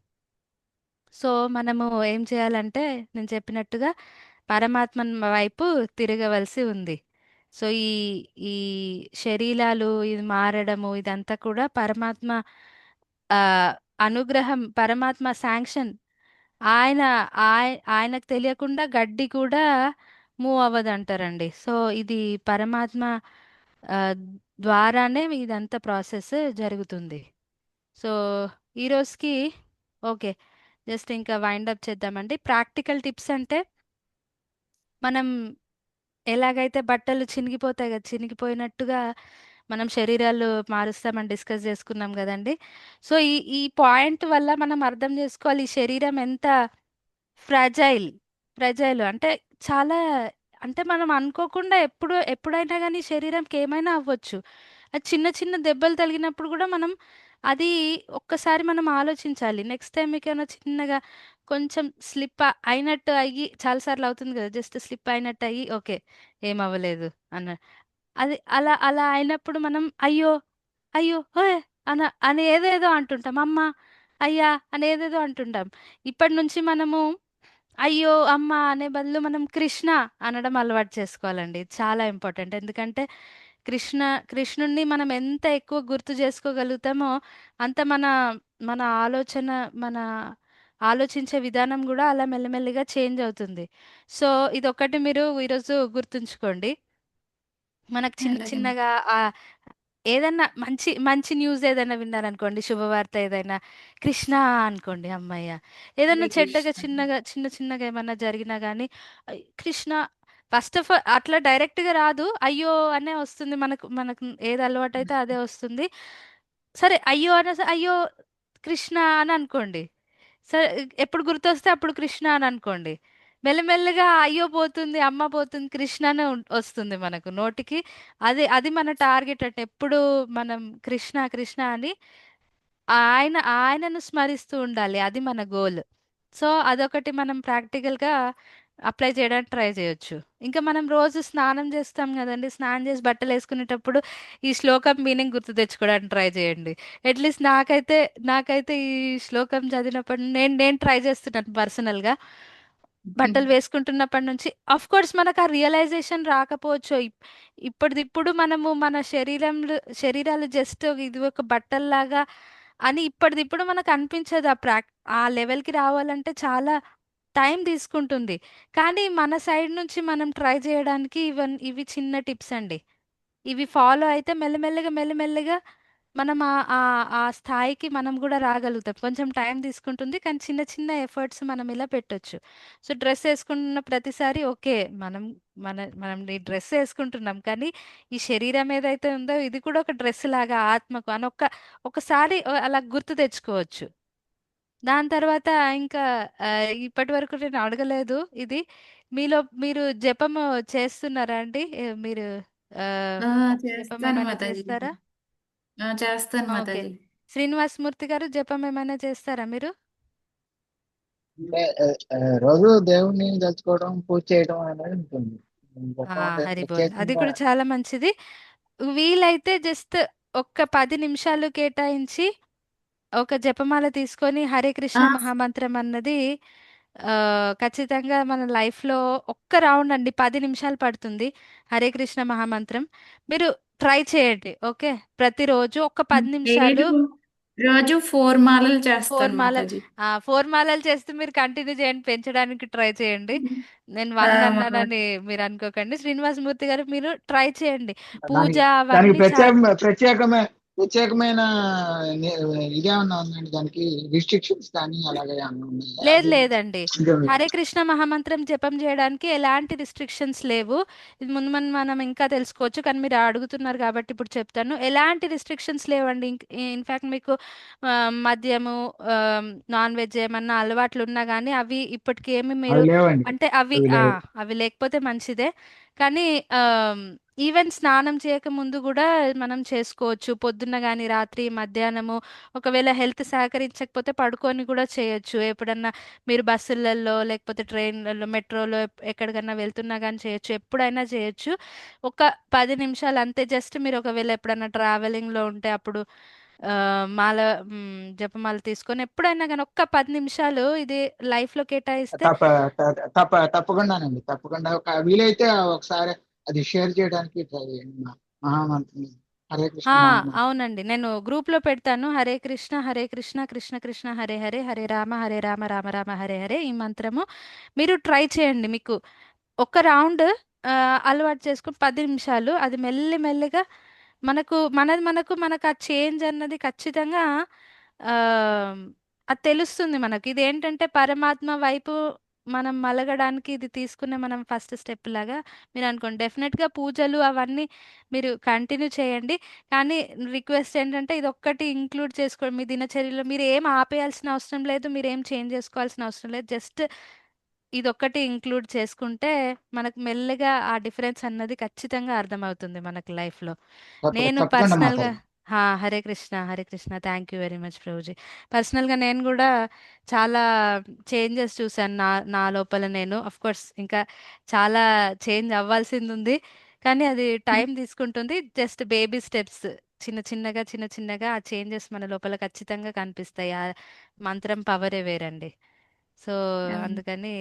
సో మనము ఏం చేయాలంటే నేను చెప్పినట్టుగా పరమాత్మ వైపు తిరగవలసి ఉంది. సో ఈ శరీరాలు ఇది మారడము ఇదంతా కూడా పరమాత్మ ఆ అనుగ్రహం, పరమాత్మ శాంక్షన్. ఆయన ఆయనకు తెలియకుండా గడ్డి కూడా మూవ్ అవ్వదు అంటారండి. సో ఇది పరమాత్మ ఆ, ద్వారానే ఇదంతా ప్రాసెస్ జరుగుతుంది. సో ఈ రోజుకి ఓకే, జస్ట్ ఇంకా వైండ్ అప్ చేద్దామండి. ప్రాక్టికల్ టిప్స్ అంటే మనం ఎలాగైతే బట్టలు చినిగిపోతాయి కదా, చినిగిపోయినట్టుగా మనం శరీరాలు మారుస్తామని డిస్కస్ చేసుకున్నాం కదండి. సో ఈ పాయింట్ వల్ల మనం అర్థం చేసుకోవాలి ఈ శరీరం ఎంత ఫ్రజైల్. ఫ్రజైల్ అంటే చాలా, అంటే మనం అనుకోకుండా ఎప్పుడైనా కానీ శరీరంకి ఏమైనా అవ్వచ్చు. అది చిన్న చిన్న దెబ్బలు తగిలినప్పుడు కూడా మనం అది ఒక్కసారి మనం ఆలోచించాలి. నెక్స్ట్ టైం మీకేమైనా చిన్నగా కొంచెం స్లిప్ అయినట్టు అయ్యి, చాలాసార్లు అవుతుంది కదా, జస్ట్ స్లిప్ అయినట్టు అయ్యి ఓకే ఏం అవ్వలేదు అన్న, అది అలా అలా అయినప్పుడు మనం అయ్యో అయ్యో ఓయ్ అని ఏదేదో అంటుంటాం. అమ్మ అయ్యా అని ఏదేదో అంటుంటాం. ఇప్పటి నుంచి మనము అయ్యో అమ్మ అనే బదులు మనం కృష్ణ అనడం అలవాటు చేసుకోవాలండి. ఇది చాలా ఇంపార్టెంట్. ఎందుకంటే కృష్ణ కృష్ణుణ్ణి మనం ఎంత ఎక్కువ గుర్తు చేసుకోగలుగుతామో అంత మన ఆలోచన, మన ఆలోచించే విధానం కూడా అలా మెల్లమెల్లిగా చేంజ్ అవుతుంది. సో ఇదొక్కటి మీరు ఈరోజు గుర్తుంచుకోండి. మనకు చిన్న అలాగే మేడం. చిన్నగా ఏదన్నా మంచి మంచి న్యూస్ ఏదైనా విన్నారనుకోండి, శుభవార్త ఏదైనా, కృష్ణ అనుకోండి అమ్మయ్య. ఏదన్నా హరే చెడ్డగా కృష్ణ. చిన్న చిన్నగా ఏమన్నా జరిగినా కానీ కృష్ణ, ఫస్ట్ ఆఫ్ ఆల్ అట్లా డైరెక్ట్గా రాదు, అయ్యో అనే వస్తుంది. మనకు మనకు ఏది అలవాటు అయితే అదే వస్తుంది. సరే అయ్యో అనే అయ్యో కృష్ణ అని అనుకోండి. సరే ఎప్పుడు గుర్తొస్తే అప్పుడు కృష్ణ అని అనుకోండి. మెల్లమెల్లగా అయ్యో పోతుంది, అమ్మ పోతుంది, కృష్ణనే వస్తుంది మనకు నోటికి. అది అది మన టార్గెట్ అంటే ఎప్పుడు మనం కృష్ణ కృష్ణ అని ఆయనను స్మరిస్తూ ఉండాలి. అది మన గోల్. సో అదొకటి మనం ప్రాక్టికల్గా అప్లై చేయడానికి ట్రై చేయొచ్చు. ఇంకా మనం రోజు స్నానం చేస్తాం కదండి, స్నానం చేసి బట్టలు వేసుకునేటప్పుడు ఈ శ్లోకం మీనింగ్ గుర్తు తెచ్చుకోవడానికి ట్రై చేయండి. అట్లీస్ట్ నాకైతే ఈ శ్లోకం చదివినప్పుడు నేను నేను ట్రై చేస్తున్నాను పర్సనల్గా. బట్టలు వేసుకుంటున్నప్పటి నుంచి అఫ్ కోర్స్ మనకు ఆ రియలైజేషన్ రాకపోవచ్చు. ఇప్పటిదిప్పుడు మనము మన శరీరాలు జస్ట్ ఇది ఒక బట్టల్లాగా అని ఇప్పటిదిప్పుడు మనకు అనిపించదు. ఆ లెవెల్కి రావాలంటే చాలా టైం తీసుకుంటుంది. కానీ మన సైడ్ నుంచి మనం ట్రై చేయడానికి ఇవి చిన్న టిప్స్ అండి. ఇవి ఫాలో అయితే మెల్లమెల్లగా మెల్లమెల్లగా మనం ఆ స్థాయికి మనం కూడా రాగలుగుతాం. కొంచెం టైం తీసుకుంటుంది కానీ చిన్న చిన్న ఎఫర్ట్స్ మనం ఇలా పెట్టొచ్చు. సో డ్రెస్ వేసుకున్న ప్రతిసారి ఓకే, మనం మనం ఈ డ్రెస్ వేసుకుంటున్నాం కానీ ఈ శరీరం ఏదైతే ఉందో ఇది కూడా ఒక డ్రెస్ లాగా ఆత్మకు అని ఒకసారి అలా గుర్తు తెచ్చుకోవచ్చు. దాని తర్వాత ఇంకా ఆ, ఇప్పటి వరకు నేను అడగలేదు ఇది, మీరు జపము చేస్తున్నారా అండి? మీరు ఆ, ఆ, జపం చేస్తాను ఏమైనా మాతాజీ. చేస్తారా? చేస్తాను ఓకే. మాతాజీ. శ్రీనివాసమూర్తి గారు జపం ఏమైనా చేస్తారా మీరు? అంటే రోజు దేవుణ్ణి తలుచుకోవడం, పూజ చేయడం అనేది ఉంటుంది. ఆ, గొప్ప అంటే హరిబోల్ అది ప్రత్యేకంగా. కూడా చాలా మంచిది. వీలైతే జస్ట్ ఒక్క 10 నిమిషాలు కేటాయించి ఒక జపమాల తీసుకొని హరే కృష్ణ ఆ, మహామంత్రం అన్నది ఖచ్చితంగా మన లైఫ్లో ఒక్క రౌండ్ అండి, 10 నిమిషాలు పడుతుంది హరే కృష్ణ మహామంత్రం. మీరు ట్రై చేయండి, ఓకే? ప్రతిరోజు ఒక్క 10 నిమిషాలు. డైలీ రోజు 4 మాలలు ఫోర్ చేస్తాను మాలలు మాతాజీ. 4 మాలలు చేస్తే మీరు కంటిన్యూ చేయండి, పెంచడానికి ట్రై చేయండి. నేను వన్ మాతాజీ. అన్నానని మీరు అనుకోకండి. శ్రీనివాసమూర్తి గారు, మీరు ట్రై చేయండి. పూజ దానికి దానికి అవన్నీ చాలా. ప్రత్యేకమైన ని- ఇదేమన్నా ఉందండి దానికి? రిస్ట్రిక్షన్స్ కానీ అలాగే ఏమన్నా ఉన్నాయా లేదు అది? లేదండి, కొంచెం హరే కృష్ణ మహామంత్రం జపం చేయడానికి ఎలాంటి రిస్ట్రిక్షన్స్ లేవు. ఇది ముందు మనం ఇంకా తెలుసుకోవచ్చు, కానీ మీరు అడుగుతున్నారు కాబట్టి ఇప్పుడు చెప్తాను. ఎలాంటి రిస్ట్రిక్షన్స్ లేవండి. ఇన్ఫ్యాక్ట్ మీకు ఆ, మద్యము, నాన్ వెజ్ ఏమన్నా అలవాట్లు ఉన్నా కానీ అవి ఇప్పటికి ఏమి అవి మీరు, లేవండి. అంటే అవి అవి లేవు. అవి లేకపోతే మంచిదే. కానీ ఈవెన్ స్నానం చేయక ముందు కూడా మనం చేసుకోవచ్చు, పొద్దున్న కానీ రాత్రి మధ్యాహ్నము. ఒకవేళ హెల్త్ సహకరించకపోతే పడుకొని కూడా చేయొచ్చు. ఎప్పుడన్నా మీరు బస్సులలో లేకపోతే ట్రైన్లలో మెట్రోలో ఎక్కడికన్నా వెళ్తున్నా కానీ చేయొచ్చు, ఎప్పుడైనా చేయొచ్చు. ఒక 10 నిమిషాలు అంతే. జస్ట్ మీరు ఒకవేళ ఎప్పుడన్నా ట్రావెలింగ్లో ఉంటే అప్పుడు ఆ, మాల జపమాల తీసుకొని ఎప్పుడైనా కానీ ఒక్క 10 నిమిషాలు ఇది లైఫ్లో కేటాయిస్తే. తప్ప తప్పకుండానండి, తప్పకుండా వీలైతే ఒకసారి అది షేర్ చేయడానికి ట్రై చేయండి. మహామంత్రి హరే కృష్ణ ఆ, మహామంత్రి. అవునండి, నేను గ్రూప్లో పెడతాను. హరే కృష్ణ కృష్ణ కృష్ణ హరే హరే, హరే రామ రామ రామ హరే హరే, ఈ మంత్రము మీరు ట్రై చేయండి. మీకు ఒక రౌండ్ అలవాటు చేసుకుని 10 నిమిషాలు అది మెల్లి మెల్లిగా మనకు ఆ చేంజ్ అన్నది ఖచ్చితంగా ఆ, అది తెలుస్తుంది మనకి. ఇది ఏంటంటే పరమాత్మ వైపు మనం మలగడానికి ఇది తీసుకునే మనం ఫస్ట్ స్టెప్ లాగా మీరు అనుకోండి. డెఫినెట్గా పూజలు అవన్నీ మీరు కంటిన్యూ చేయండి. కానీ రిక్వెస్ట్ ఏంటంటే ఇది ఒక్కటి ఇంక్లూడ్ చేసుకోండి మీ దినచర్యలో. మీరు ఏం ఆపేయాల్సిన అవసరం లేదు, మీరు ఏం చేంజ్ చేసుకోవాల్సిన అవసరం లేదు. జస్ట్ ఇదొక్కటి ఇంక్లూడ్ చేసుకుంటే మనకు మెల్లగా ఆ డిఫరెన్స్ అన్నది ఖచ్చితంగా అర్థమవుతుంది మనకి లైఫ్లో. నేను తప్పకుండా పర్సనల్గా Mataji. Hare Krishna Hare Krishna, thank you very much Prabhuji. పర్సనల్గా నేను కూడా చాలా చేంజెస్ చూశాను నా లోపల. నేను అఫ్ కోర్స్ ఇంకా చాలా చేంజ్ అవ్వాల్సింది ఉంది, కానీ అది టైం తీసుకుంటుంది. జస్ట్ బేబీ స్టెప్స్, చిన్న చిన్నగా ఆ చేంజెస్ మన లోపల ఖచ్చితంగా కనిపిస్తాయి. ఆ మంత్రం పవరే వేరండి. సో అందుకని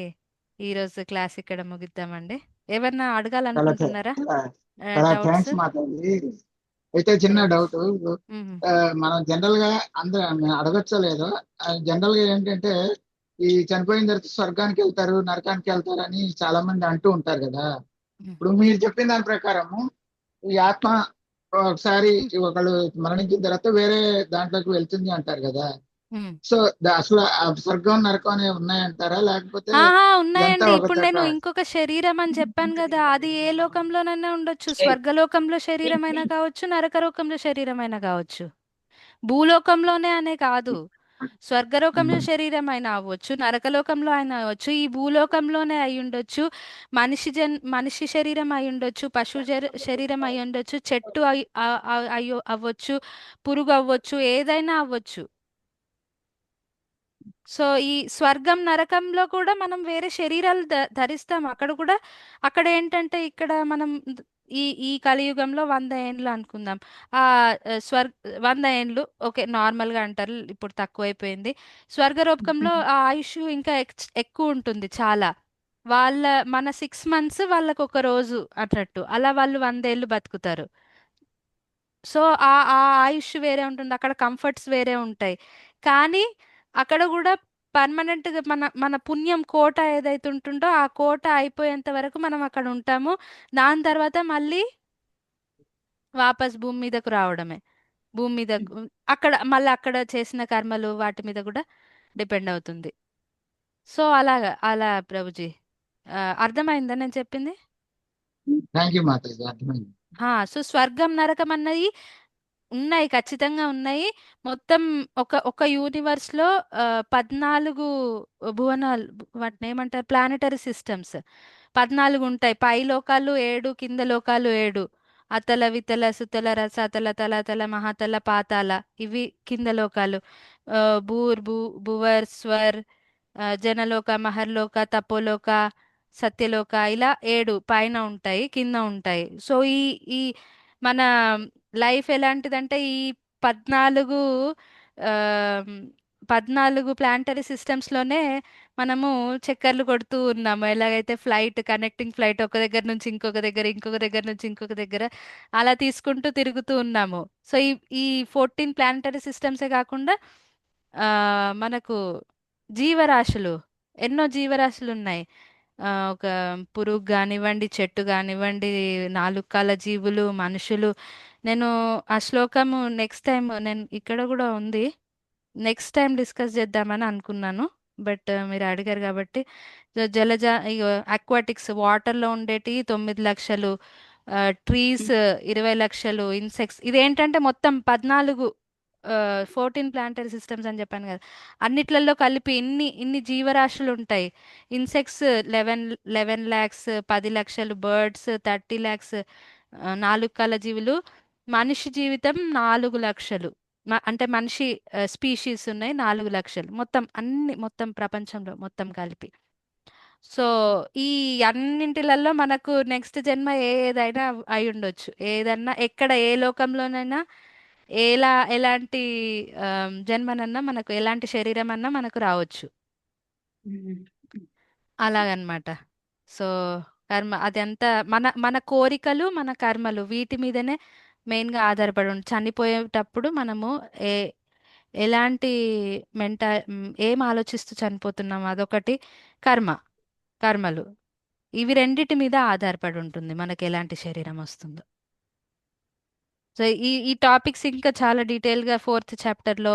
ఈరోజు క్లాస్ ఇక్కడ ముగిద్దామండి. ఏమన్నా చాలా అడగాలనుకుంటున్నారా? చాలా చాలా డౌట్స్? థ్యాంక్స్ మాతాజీ. అయితే చిన్న ఎస్. డౌట్. మనం జనరల్ గా అందరూ అడగచ్చో లేదో, జనరల్ గా ఏంటంటే ఈ చనిపోయిన తర్వాత స్వర్గానికి వెళ్తారు, నరకానికి వెళ్తారు అని చాలా మంది అంటూ ఉంటారు కదా. ఇప్పుడు మీరు చెప్పిన దాని ప్రకారము ఈ ఆత్మ ఒకసారి ఒకళ్ళు మరణించిన తర్వాత వేరే దాంట్లోకి వెళ్తుంది అంటారు కదా. సో అసలు ఆ స్వర్గం నరకం అనేవి ఉన్నాయంటారా, లేకపోతే ఆహా, ఇదంతా ఉన్నాయండి. ఒక ఇప్పుడు చోట? నేను ఇంకొక శరీరం అని చెప్పాను కదా, అది ఏ లోకంలోనైనా ఉండొచ్చు. స్వర్గలోకంలో శరీరమైనా కావచ్చు, నరకలోకంలో శరీరమైనా కావచ్చు. భూలోకంలోనే అనే కాదు, స్వర్గలోకంలో శరీరం అయినా అవ్వచ్చు, నరకలోకంలో అయినా అవ్వచ్చు, ఈ భూలోకంలోనే అయి ఉండొచ్చు. మనిషి శరీరం అయి ఉండొచ్చు, పశు శరీరం అయి ఉండొచ్చు, చెట్టు అయ్యో అవ్వచ్చు, పురుగు అవ్వచ్చు, ఏదైనా అవ్వచ్చు. సో ఈ స్వర్గం నరకంలో కూడా మనం వేరే శరీరాలు ధరిస్తాం. అక్కడ కూడా అక్కడ ఏంటంటే ఇక్కడ మనం ఈ కలియుగంలో 100 ఏండ్లు అనుకుందాం. ఆ స్వర్ 100 ఏండ్లు ఓకే, నార్మల్గా అంటారు, ఇప్పుడు తక్కువైపోయింది. స్వర్గలోకంలో ఆ ఆయుష్ ఇంకా ఎక్కువ ఉంటుంది చాలా. వాళ్ళ మన 6 మంత్స్ వాళ్ళకు ఒక రోజు అన్నట్టు, అలా వాళ్ళు 100 ఏళ్ళు బతుకుతారు. సో ఆ ఆయుష్ వేరే ఉంటుంది, అక్కడ కంఫర్ట్స్ వేరే ఉంటాయి. కానీ అక్కడ కూడా పర్మనెంట్గా మన మన పుణ్యం కోట ఏదైతే ఉంటుందో ఆ కోట అయిపోయేంత వరకు మనం అక్కడ ఉంటాము. దాని తర్వాత మళ్ళీ వాపస్ భూమి మీదకు రావడమే. భూమి మీద అక్కడ మళ్ళీ అక్కడ చేసిన కర్మలు వాటి మీద కూడా డిపెండ్ అవుతుంది. సో అలాగా అలా ప్రభుజీ. అర్థమైందా నేను చెప్పింది? థ్యాంక్ యూ మాతాజీ, అర్థమైంది. సో స్వర్గం నరకం అన్నది ఉన్నాయి, ఖచ్చితంగా ఉన్నాయి. మొత్తం ఒక యూనివర్స్ లో 14 భువనాలు, వాటిని ఏమంటారు, ప్లానెటరీ సిస్టమ్స్ 14 ఉంటాయి. పై లోకాలు 7, కింద లోకాలు 7. అతల వితల సుతల రసతల తలతల మహాతల పాతాల, ఇవి కింద లోకాలు. ఆ, భువర్ స్వర్, జనలోక మహర్లోక తపోలోక సత్యలోక, ఇలా 7 పైన ఉంటాయి, కింద ఉంటాయి. సో ఈ మన లైఫ్ ఎలాంటిదంటే ఈ 14 ఆ, 14 ప్లానటరీ సిస్టమ్స్లోనే మనము చక్కర్లు కొడుతూ ఉన్నాము. ఎలాగైతే ఫ్లైట్, కనెక్టింగ్ ఫ్లైట్ ఒక దగ్గర నుంచి ఇంకొక దగ్గర, ఇంకొక దగ్గర నుంచి ఇంకొక దగ్గర అలా తీసుకుంటూ తిరుగుతూ ఉన్నాము. సో ఈ 14 ప్లానటరీ సిస్టమ్సే కాకుండా ఆ, మనకు జీవరాశులు, ఎన్నో జీవరాశులు ఉన్నాయి. ఒక పురుగు కానివ్వండి, చెట్టు కానివ్వండి, నాలుగు కాళ్ళ జీవులు, మనుషులు. నేను ఆ శ్లోకము నెక్స్ట్ టైం, నేను ఇక్కడ కూడా ఉంది, నెక్స్ట్ టైం డిస్కస్ చేద్దామని అనుకున్నాను. బట్ మీరు అడిగారు కాబట్టి జలజ అక్వాటిక్స్, వాటర్లో ఉండేటి 9 లక్షలు, ట్రీస్ 20 లక్షలు, ఇన్సెక్ట్స్. ఇదేంటంటే మొత్తం 14, 14 ప్లాంటరీ సిస్టమ్స్ అని చెప్పాను కదా, అన్నిట్లలో కలిపి ఇన్ని ఇన్ని జీవరాశులు ఉంటాయి. ఇన్సెక్ట్స్ 11 ల్యాక్స్, 10 లక్షలు, బర్డ్స్ 30 ల్యాక్స్, నాలుగు కాళ్ళ జీవులు. మనిషి జీవితం 4 లక్షలు. అంటే మనిషి స్పీషీస్ ఉన్నాయి 4 లక్షలు, మొత్తం అన్ని, మొత్తం ప్రపంచంలో మొత్తం కలిపి. సో ఈ అన్నింటిలలో మనకు నెక్స్ట్ జన్మ ఏదైనా అయి ఉండొచ్చు. ఏదన్నా ఎక్కడ ఏ లోకంలోనైనా ఎలాంటి జన్మనన్నా, మనకు ఎలాంటి శరీరం అన్నా మనకు రావచ్చు. అలాగనమాట. సో కర్మ అదంతా మన మన కోరికలు, మన కర్మలు, వీటి మీదనే మెయిన్గా ఆధారపడి ఉంటుంది. చనిపోయేటప్పుడు మనము ఏ ఎలాంటి ఏం ఆలోచిస్తూ చనిపోతున్నాం, అదొకటి. కర్మ, కర్మలు, ఇవి రెండిటి మీద ఆధారపడి ఉంటుంది మనకి ఎలాంటి శరీరం వస్తుందో. సో ఈ ఈ టాపిక్స్ ఇంకా చాలా డీటెయిల్గా 4th చాప్టర్లో